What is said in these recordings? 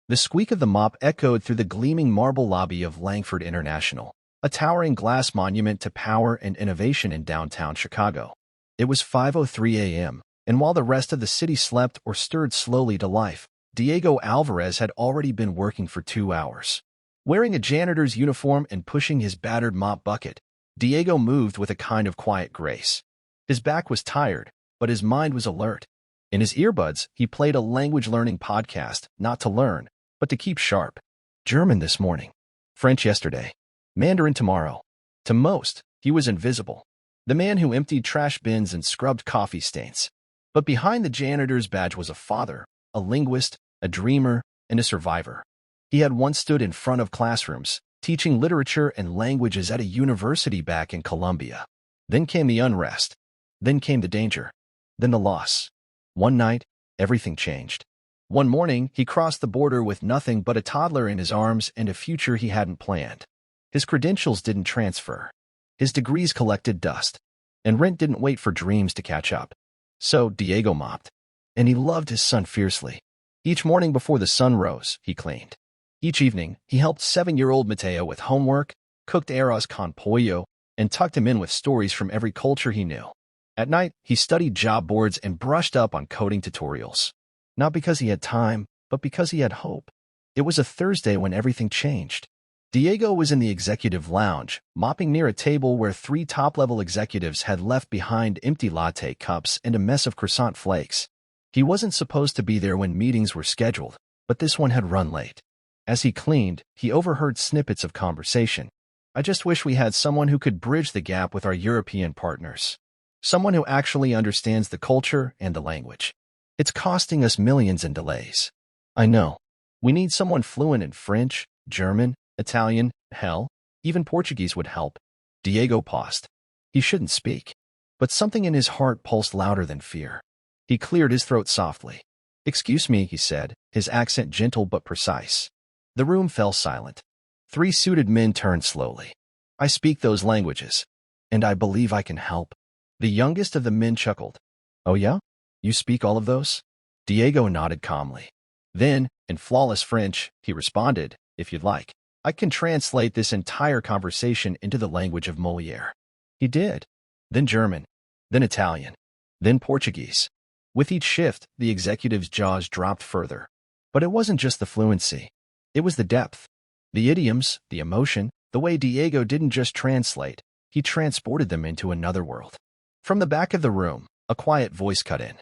The squeak of the mop echoed through the gleaming marble lobby of Langford International, a towering glass monument to power and innovation in downtown Chicago. It was 5:03 a.m., and while the rest of the city slept or stirred slowly to life, Diego Alvarez had already been working for 2 hours. Wearing a janitor's uniform and pushing his battered mop bucket, Diego moved with a kind of quiet grace. His back was tired, but his mind was alert. In his earbuds, he played a language-learning podcast, not to learn, but to keep sharp. German this morning, French yesterday, Mandarin tomorrow. To most, he was invisible, the man who emptied trash bins and scrubbed coffee stains. But behind the janitor's badge was a father, a linguist, a dreamer, and a survivor. He had once stood in front of classrooms, teaching literature and languages at a university back in Colombia. Then came the unrest. Then came the danger. Then the loss. One night, everything changed. One morning, he crossed the border with nothing but a toddler in his arms and a future he hadn't planned. His credentials didn't transfer. His degrees collected dust. And rent didn't wait for dreams to catch up. So Diego mopped. And he loved his son fiercely. Each morning before the sun rose, he cleaned. Each evening, he helped 7-year-old Mateo with homework, cooked arroz con pollo, and tucked him in with stories from every culture he knew. At night, he studied job boards and brushed up on coding tutorials. Not because he had time, but because he had hope. It was a Thursday when everything changed. Diego was in the executive lounge, mopping near a table where 3 top-level executives had left behind empty latte cups and a mess of croissant flakes. He wasn't supposed to be there when meetings were scheduled, but this one had run late. As he cleaned, he overheard snippets of conversation. I just wish we had someone who could bridge the gap with our European partners. Someone who actually understands the culture and the language. It's costing us millions in delays. I know. We need someone fluent in French, German, Italian, hell, even Portuguese would help. Diego paused. He shouldn't speak. But something in his heart pulsed louder than fear. He cleared his throat softly. "Excuse me," he said, his accent gentle but precise. The room fell silent. 3 suited men turned slowly. "I speak those languages. And I believe I can help." The youngest of the men chuckled. "Oh yeah? You speak all of those?" Diego nodded calmly. Then, in flawless French, he responded, "If you'd like, I can translate this entire conversation into the language of Molière." He did. Then German. Then Italian. Then Portuguese. With each shift, the executive's jaws dropped further. But it wasn't just the fluency. It was the depth. The idioms, the emotion, the way Diego didn't just translate, he transported them into another world. From the back of the room, a quiet voice cut in.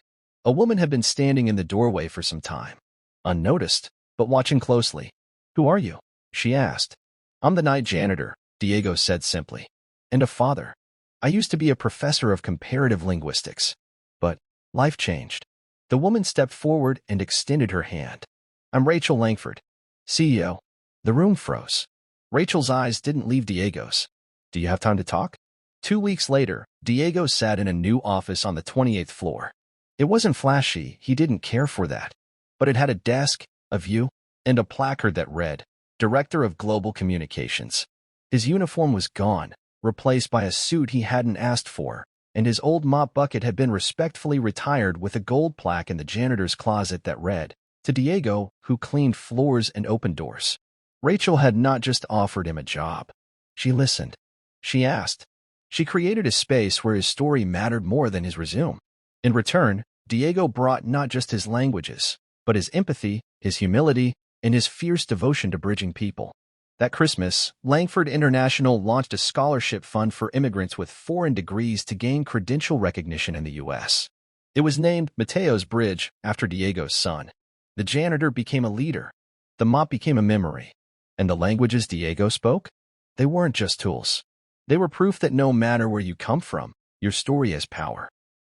A woman had been standing in the doorway for some time, unnoticed, but watching closely. "Who are you?" she asked. "I'm the night janitor," Diego said simply. "And a father. I used to be a professor of comparative linguistics. But life changed." The woman stepped forward and extended her hand. "I'm Rachel Langford, CEO." The room froze. Rachel's eyes didn't leave Diego's. "Do you have time to talk?" 2 weeks later, Diego sat in a new office on the 28th floor. It wasn't flashy, he didn't care for that. But it had a desk, a view, and a placard that read, Director of Global Communications. His uniform was gone, replaced by a suit he hadn't asked for, and his old mop bucket had been respectfully retired with a gold plaque in the janitor's closet that read, "To Diego, who cleaned floors and opened doors." Rachel had not just offered him a job. She listened. She asked. She created a space where his story mattered more than his resume. In return, Diego brought not just his languages, but his empathy, his humility, and his fierce devotion to bridging people. That Christmas, Langford International launched a scholarship fund for immigrants with foreign degrees to gain credential recognition in the U.S. It was named Mateo's Bridge after Diego's son. The janitor became a leader. The mop became a memory. And the languages Diego spoke? They weren't just tools. They were proof that no matter where you come from, your story has power.